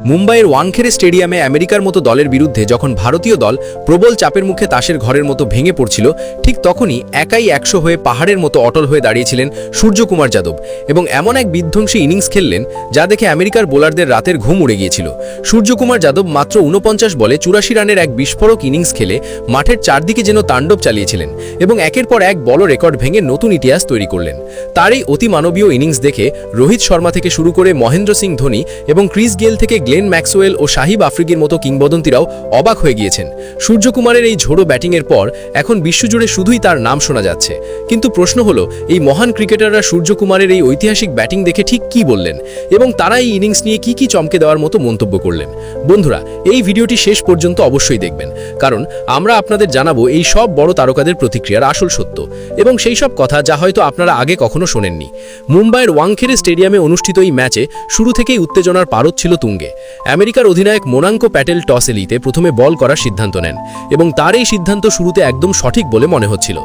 মুম্বাইয়ের ওয়াংখেড়ে স্টেডিয়ামে আমেরিকার মতো দলের বিরুদ্ধে যখন ভারতীয় দল প্রবল চাপের মুখে তাসের ঘরের মতো ভেঙে পড়ছিল, ঠিক তখনই একাই 100 হয়ে পাহাড়ের মতো অটল হয়ে দাঁড়িয়েছিলেন সূর্যকুমার যাদব এবং এমন এক বিধ্বংসী ইনিংস খেললেন যা দেখে আমেরিকার বোলারদের রাতের ঘুম উড়ে গিয়েছিল। সূর্যকুমার যাদব মাত্র 49 বলে 84 রানের এক বিস্ফোরক ইনিংস খেলে মাঠের চারদিকে যেন তাণ্ডব চালিয়েছিলেন এবং একের পর এক বড় রেকর্ড ভেঙে নতুন ইতিহাস তৈরি করলেন। তার এই অতিমানবীয় ইনিংস দেখে রোহিত শর্মা থেকে শুরু করে মহেন্দ্র সিং ধোনি এবং ক্রিস গেল থেকে গ্লেন ম্যাক্সওয়েল ও শাহিব আফ্রিদির মতো কিংবদন্তিরাও অবাক হয়ে গিয়েছেন। সূর্যকুমারের এই ঝোড়ো ব্যাটিংয়ের পর এখন বিশ্বজুড়ে শুধুই তার নাম শোনা যাচ্ছে। কিন্তু প্রশ্ন হলো, এই মহান ক্রিকেটাররা সূর্যকুমারের এই ঐতিহাসিক ব্যাটিং দেখে ঠিক কি বললেন এবং তারা এই ইনিংস নিয়ে কি চমকে দেওয়ার মতো মন্তব্য করলেন। বন্ধুরা, এই ভিডিওটি শেষ পর্যন্ত অবশ্যই দেখবেন, কারণ আমরা আপনাদের জানাবো এই সব বড় তারকাদের প্রতিক্রিয়ার আসল সত্য এবং সেই সব কথা যা হয়তো আপনারা আগে কখনো শোনেননি। মুম্বাইয়ের ওয়াংখেড়ে স্টেডিয়ামে অনুষ্ঠিত এই ম্যাচে শুরু থেকেই উত্তেজনার পারদ ছিল তুঙ্গে। আমেরিকার অধিনায়ক মোনাঙ্কো প্যাটেল টসে জিতে প্রথমে বল করার সিদ্ধান্ত নেন এবং তার এই সিদ্ধান্ত শুরুতে একদম সঠিক বলে মনে হচ্ছিল।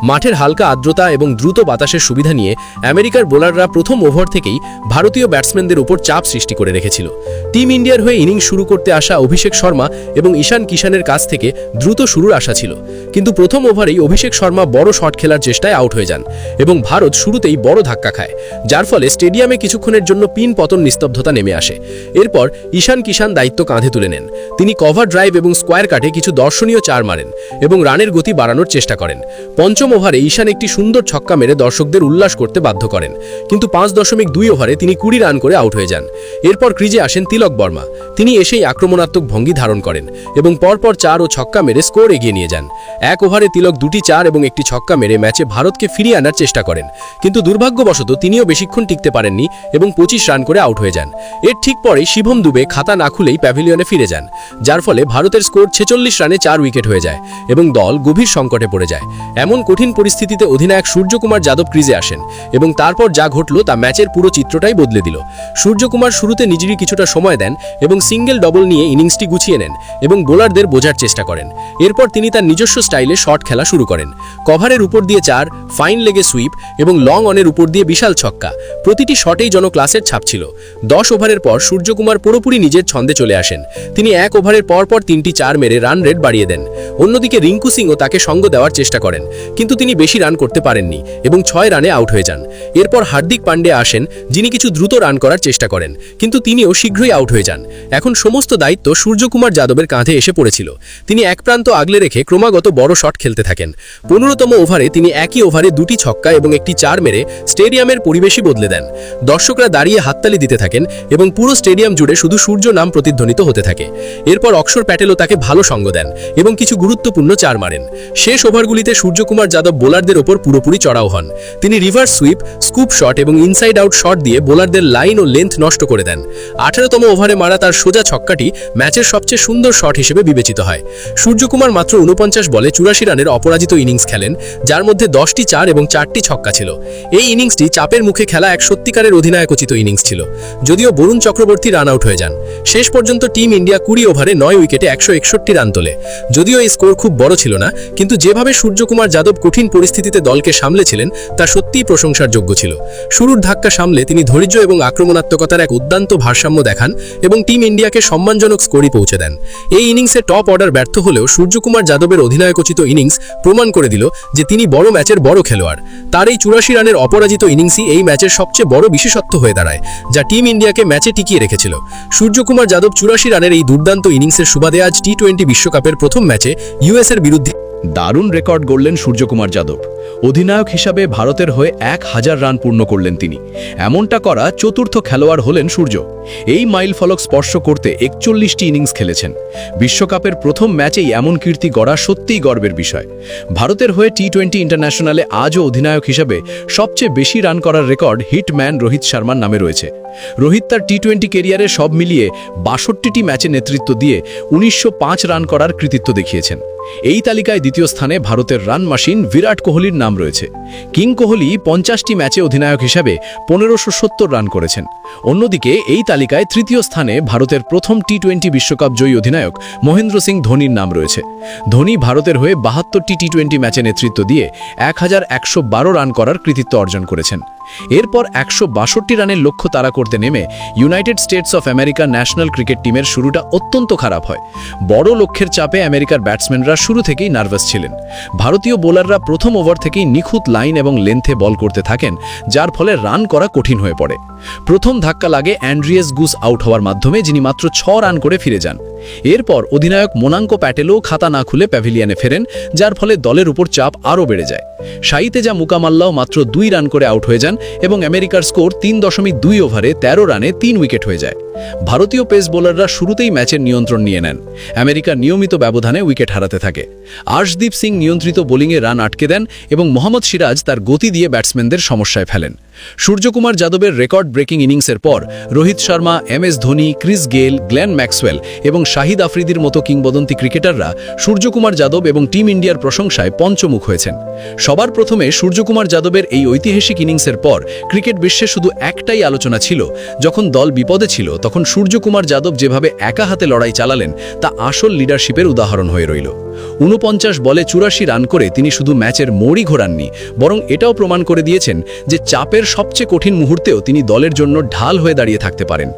মাঠের হালকা আর্দ্রতা এবং দ্রুত বাতাসের সুবিধা নিয়ে আমেরিকার বোলাররা প্রথম ওভার থেকেই ভারতীয় ব্যাটসম্যানদের উপর চাপ সৃষ্টি করে রেখেছিল। টিম ইন্ডিয়ার হয়ে ইনিংস শুরু করতে আসা অভিষেক শর্মা এবং ঈশান কিষানের কাছ থেকে দ্রুত শুরুর আশা ছিল, কিন্তু প্রথম ওভারেই অভিষেক শর্মা বড় শট খেলার চেষ্টায় আউট হয়ে যান এবং ভারত শুরুতেই বড় ধাক্কা খায়, যার ফলে স্টেডিয়ামে কিছুক্ষণের জন্য পিন পতন নিস্তব্ধতা নেমে আসে। এরপর ঈশান কিষান দায়িত্ব কাঁধে তুলে নেন। তিনি কভার ড্রাইভ এবং স্কোয়ার কাটে কিছু দর্শনীয় চার মারেন এবং রানের গতি বাড়ানোর চেষ্টা করেন। পঞ্চম ওভারে ঈশান একটি সুন্দর ছক্কা মেরে দর্শকদের উল্লাস করতে বাধ্য করেন, কিন্তু 5.2 ওভারে তিনি 20 রান করে আউট হয়ে যান। এরপর ক্রিজে আসেন তিলক বর্মা। তিনি এসেই আক্রমণাত্মক ভঙ্গি ধারণ করেন এবং পরপর 4 ও ছক্কা মেরে স্কোর এগিয়ে নিয়ে যান। এক ওভারে তিলক 2টি 4 এবং একটি ছক্কা মেরে ম্যাচে ভারতকে ফিরিয়ে আনার চেষ্টা করেন, কিন্তু দুর্ভাগ্যবশত তিনিও বেশিক্ষণ টিকতে পারেননি এবং 25 রান করে আউট হয়ে যান। এর ঠিক পরেই শিবম দুবে খাতা না খুলেই প্যাভিলিয়নে ফিরে যান, যার ফলে ভারতের স্কোর 46 রানে 4 উইকেট হয়ে যায় এবং দল গভীর সংকটে পড়ে যায়। এমন কঠিন পরিস্থিতিতে অধিনায়ক সূর্যকুমার যাদব ক্রিজে আসেন এবং তারপর যা ঘটল তা ম্যাচের পুরো চিত্রটাই বদলে দিল। সূর্যকুমার শুরুতে নিজেরই কিছুটা সময় দেন এবং সিঙ্গেল ডবল নিয়ে ইনিংসটি গুছিয়ে নেন এবং বোলারদের বোঝার চেষ্টা করেন। এরপর তিনি তার নিজস্ব স্টাইলে শট খেলা শুরু করেন। কভারের উপর দিয়ে 4, ফাইন লেগে সুইপ এবং লং অনের উপর দিয়ে বিশাল ছক্কা, প্রতিটি শটেই যেন ক্লাসের ছাপ ছিল। 10 ওভারের পর সূর্যকুমার পুরোপুরি নিজের ছন্দে চলে আসেন। তিনি এক ওভারের পরপর 3টি 4 মেরে রান রেট বাড়িয়ে দেন। অন্যদিকে রিঙ্কু সিংও তাকে সঙ্গ দেওয়ার চেষ্টা করেন, কিন্তু তিনি বেশি রান করতে পারেননি এবং 6 রানে আউট হয়ে যান। এরপর হার্দিক পান্ডে আসেন, যিনি কিছু দ্রুত রান করার চেষ্টা করেন, কিন্তু তিনিও শীঘ্রই আউট হয়ে যান। এখন সমস্ত দায়িত্ব সূর্যকুমার যাদবের কাঁধে এসে পড়েছিল। তিনি এক প্রান্ত আগলে রেখে ক্রমাগত বড় শট খেলতে থাকেন। 15তম ওভারে তিনি একই ওভারে 2টি ছক্কা এবং একটি 4 মেরে স্টেডিয়ামের পরিবেশই বদলে দেন। দর্শকরা দাঁড়িয়ে হাততালি দিতে থাকেন এবং পুরো স্টেডিয়াম জুড়ে শুধু সূর্য নাম প্রতিধ্বনিত হতে থাকে। এরপর অক্ষর প্যাটেলও তাকে ভালো সঙ্গ দেন এবং কিছু গুরুত্বপূর্ণ 4 মারেন। শেষ ওভারগুলিতে সূর্যকুমার যাদব বোলারদের ওপর পুরোপুরি চড়াও হন। তিনি রিভার্স সুইপ, স্কুপ শট এবং ইনসাইড আউট শট দিয়ে বোলারদের লাইন ও লেন্থ নষ্ট করে দেন। 18তম ওভারে মারা তার সোজা ছক্কাটি ম্যাচের সবচেয়ে সুন্দর শট হিসেবে বিবেচিত হয়। সূর্যকুমার মাত্র 49 বলে 84 রানের অপরাজিত ইনিংস খেলেন, যার মধ্যে 10টি 4 এবং 4টি ছক্কা ছিল। এই ইনিংসটি চাপের মুখে খেলা এক সত্যিকারের অধিনায়কোচিত ইনিংস ছিল, যদিও বরুণ চক্রবর্তী রান আউট হয়ে যান। শেষ পর্যন্ত টিম ইন্ডিয়া 20 ওভারে 9 উইকেটে 161 রান তোলে। যদিও এই স্কোর খুব বড় ছিল না, কিন্তু যেভাবে সূর্যকুমার যাদব কঠিন পরিস্থিতিতে দলকে সামলেছিলেন তা সত্যিই প্রশংসার যোগ্য ছিল। শুরুর ধাক্কা সামলে তিনি ধৈর্য এবং আক্রমণাত্মকতার এক উদ্দান্ত ভারসাম্য দেখান এবং টিম ইন্ডিয়াকে সম্মানজনক স্কোরই পৌঁছে দেন। এই ইনিংসে টপ অর্ডার ব্যর্থ হলেও সূর্যকুমার যাদবের অধিনায়কোচিত ইনিংস প্রমাণ করে দিল যে তিনি বড় ম্যাচের বড় খেলোয়াড়। তার এই 84 রানের অপরাজিত ইনিংসই এই ম্যাচের সবচেয়ে বড় বিশেষত্ব হয়ে দাঁড়ায়, যা টিম ইন্ডিয়াকে ম্যাচে টিকিয়ে রেখেছিল। সূর্যকুমার যাদব 84 রানের এই দুর্দান্ত ইনিংসের সুবাদে আজ টি-20 বিশ্বকাপের প্রথম ম্যাচে ইউএসের বিরুদ্ধে দারুণ রেকর্ড গড়লেন সূর্যকুমার যাদব। অধিনায়ক হিসাবে ভারতের হয়ে 1000 রান পূর্ণ করলেন তিনি। এমনটা করা চতুর্থ খেলোয়াড় হলেন সূর্য। এই মাইল ফলক স্পর্শ করতে 41টি ইনিংস খেলেছেন। বিশ্বকাপের প্রথম ম্যাচেই এমন কীর্তি গড়া সত্যিই গর্বের বিষয়। ভারতের হয়ে টি-20 ইন্টারন্যাশনালে আজও অধিনায়ক হিসাবে সবচেয়ে বেশি রান করার রেকর্ড হিটম্যান রোহিত শর্মার নামে রয়েছে। রোহিত তার টি-20 ক্যারিয়ারে সব মিলিয়ে 62টি ম্যাচে নেতৃত্ব দিয়ে 1905 রান করার কৃতিত্ব দেখিয়েছেন। এই তালিকায় দ্বিতীয় স্থানে ভারতের রান মাশিন বিরাট কোহলির নাম রয়েছে। কিং কোহলি 50টি ম্যাচে অধিনায়ক হিসাবে 1570 রান করেছেন। অন্যদিকে এই তালিকায় তৃতীয় স্থানে ভারতের প্রথম টি-20 বিশ্বকাপ জয়ী অধিনায়ক মহেন্দ্র সিং ধোনির নাম রয়েছে। ধোনি ভারতের হয়ে 72টি টি-20 ম্যাচে নেতৃত্ব দিয়ে 1112 রান করার কৃতিত্ব অর্জন করেছেন। এরপর 162 রানের লক্ষ্য তাড়া করতে নেমে United states of America national cricket টিমের শুরুটা অত্যন্ত খারাপ হয়। বড় লক্ষ্যের চাপে আমেরিকার ব্যাটসম্যানরা শুরু থেকেই নার্ভাস ছিলেন। ভারতীয় বোলাররা প্রথম ওভার থেকেই নিখুঁত লাইন এবং লেন্থে বল করতে থাকেন, যার ফলে রান করা কঠিন হয়ে পড়ে। প্রথম ধাক্কা লাগে অ্যান্ড্রিয়াস গুস আউট হওয়ার মাধ্যমে, যিনি মাত্র 6 রান করে ফিরে যান। এরপর অধিনায়ক মোনাঙ্কো প্যাটেলও খাতা না খুলে প্যাভিলিয়নে ফেরেন, যার ফলে দলের উপর চাপ আরও বেড়ে যায়। শাহিতেজা মুকামাল্লাও মাত্র 2 রান করে আউট হয়ে যান এবং আমেরিকার স্কোর 3.2 ওভারে 13 রানে 3 উইকেট হয়ে যায়। ভারতীয় পেস বোলাররা শুরুতেই ম্যাচের নিয়ন্ত্রণ নিয়ে নেন। আমেরিকা নিয়মিত ব্যবধানে উইকেট হারাতে থাকে। আর্শদীপ সিং নিয়ন্ত্রিত বোলিংয়ে রান আটকে দেন এবং মোহাম্মদ সিরাজ তার গতি দিয়ে ব্যাটসম্যানদের সমস্যায় ফেলেন। সূর্যকুমার যাদবের রেকর্ড ব্রেকিং ইনিংসের পর Rohit Sharma, MS Dhoni, Chris Gayle, Glenn Maxwell এবং শাহিদ আফ্রিদির মতো কিংবদন্তি ক্রিকেটাররা সূর্যকুমার যাদব এবং টিম ইন্ডিয়ার প্রশংসায় পঞ্চমুখ হয়েছেন। সবার প্রথমে সূর্যকুমার যাদবের এই ঐতিহাসিক ইনিংসের পর ক্রিকেট বিশ্বে শুধু একটাই আলোচনা ছিল, যখন দল বিপদে ছিল তখন সূর্যকুমার যাদব যেভাবে একা হাতে লড়াই চালালেন তা আসল লিডারশিপের উদাহরণ হয়ে রইল। 49 বলে 84 রান করে তিনি শুধু ম্যাচের মোড়ই ঘোরাননি, বরং এটাও প্রমাণ করে দিয়েছেন যে চাপের সবচেয়ে কঠিন মুহূর্তেও তিনি দলের জন্য ঢাল হয়ে দাঁড়িয়ে থাকতে পারেন।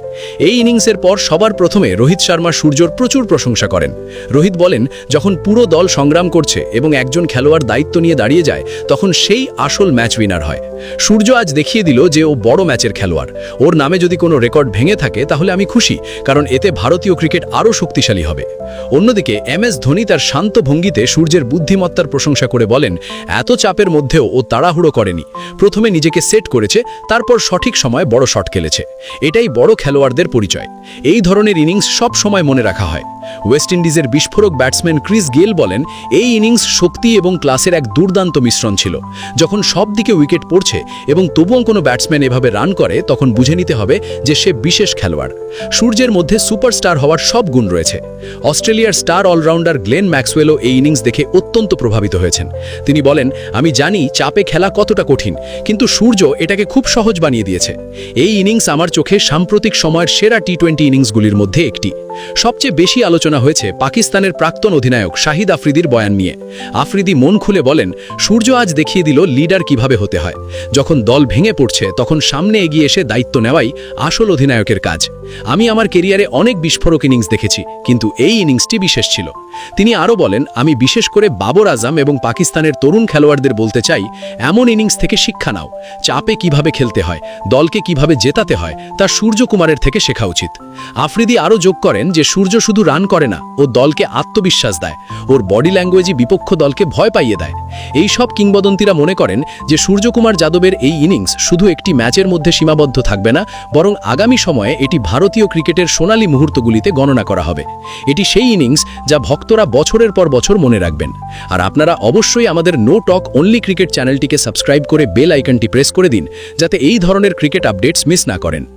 এই ইনিংসের পর সবার প্রথমে রোহিত শর্মা সূর্যর প্রচুর প্রশংসা করেন। রোহিত বলেন, যখন পুরো দল সংগ্রাম করছে এবং একজন খেলোয়াড় দায়িত্ব নিয়ে দাঁড়িয়ে যায়, তখন সেই আসল ম্যাচ উইনার হয়। সূর্য আজ দেখিয়ে দিল যে ও বড় ম্যাচের খেলোয়াড়। ওর নামে যদি কোনো রেকর্ড ভেঙে থাকে তাহলে আমি খুশি, কারণ এতে ভারতীয় ক্রিকেট আরও শক্তিশালী হবে। অন্যদিকে MS ধোনি তার শান্ত ভঙ্গিতে সূর্যের বুদ্ধিমত্তার প্রশংসা করে বলেন, এত চাপের মধ্যেও ও তাড়াহুড়ো করেনি। প্রথমে নিজেকে সেট করেছে, তারপর সঠিক সময়ে বড় শট খেলেছে। এটাই বড় খেলোয়াড়দের পরিচয়। এই ধরনের ইনিংস সব সময় মনে রাখা হয়। ওয়েস্ট ইন্ডিজের বিস্ফোরক ব্যাটসম্যান ক্রিস গেল বলেন, এই ইনিংস শক্তি এবং ক্লাসের এক দুর্দান্ত মিশ্রণ ছিল। যখন সব দিকে উইকেট পড়ছে এবং তবুও কোনো ব্যাটসম্যান এভাবে রান করে, তখন বুঝে নিতে হবে যে সে বিশেষ খেলোয়াড়। সূর্যের মধ্যে সুপারস্টার হওয়ার সব গুণ রয়েছে। অস্ট্রেলিয়ার স্টার অলরাউন্ডার গ্লেন ম্যাক্সওয়েলও এই ইনিংস দেখে অত্যন্ত প্রভাবিত হয়েছেন। তিনি বলেন, আমি জানি চাপে খেলা কতটা কঠিন, কিন্তু সূর্য এটাকে খুব সহজ বানিয়ে দিয়েছে। এই ইনিংস আমার চোখে সাম্প্রতিক সময়ের সেরা টি20 ইনিংসগুলির মধ্যে একটি। সবচেয়ে বেশি আলোচনা হয়েছে পাকিস্তানের প্রাক্তন অধিনায়ক শাহিদ আফ্রিদির বয়ান নিয়ে। আফ্রিদি মন খুলে বলেন, সূর্য আজ দেখিয়ে দিল লিডার কিভাবে হতে হয়। যখন দল ভেঙে পড়ছে তখন সামনে এগিয়ে এসে দায়িত্ব নেওয়াই আসল অধিনায়কের কাজ। আমি আমার কেরিয়ারে অনেক বিস্ফোরক ইনিংস দেখেছি, কিন্তু এই ইনিংসটি বিশেষ ছিল। তিনি আরও বলেন, আমি বিশেষ করে বাবর আজম এবং পাকিস্তানের তরুণ খেলোয়াড়দের বলতে চাই, এমন ইনিংস থেকে শিক্ষা নাও। চাপে কিভাবে খেলতে হয়, দলকে কিভাবে জেতাতে হয়, তা সূর্যকুমারের থেকে শেখা উচিত। আফ্রিদি আরও যোগ করেন যে সূর্য শুধু রান করে না, ও দলকে আত্মবিশ্বাস দেয়। ওর বডি ল্যাঙ্গুয়েজই বিপক্ষ দলকে ভয় পাইয়ে দেয়। এই সব কিংবদন্তিরা মনে করেন যে সূর্যকুমার যাদবের এই ইনিংস শুধু একটি ম্যাচের মধ্যে সীমাবদ্ধ থাকবে না, বরং আগামী সময়ে এটি ভারতীয় ক্রিকেটের সোনালী মুহূর্তগুলিতে গণনা করা হবে। এটি সেই ইনিংস যা ভক্তরা বছরের পর বছর মনে রাখবেন। আর আপনারা অবশ্যই আমাদের নো টক অনলি ক্রিকেট চ্যানেলটিকে সাবস্ক্রাইব করে বেল আইকনটি প্রেস করে দিন, যাতে এই ধরনের ক্রিকেট আপডেটস মিস না করেন।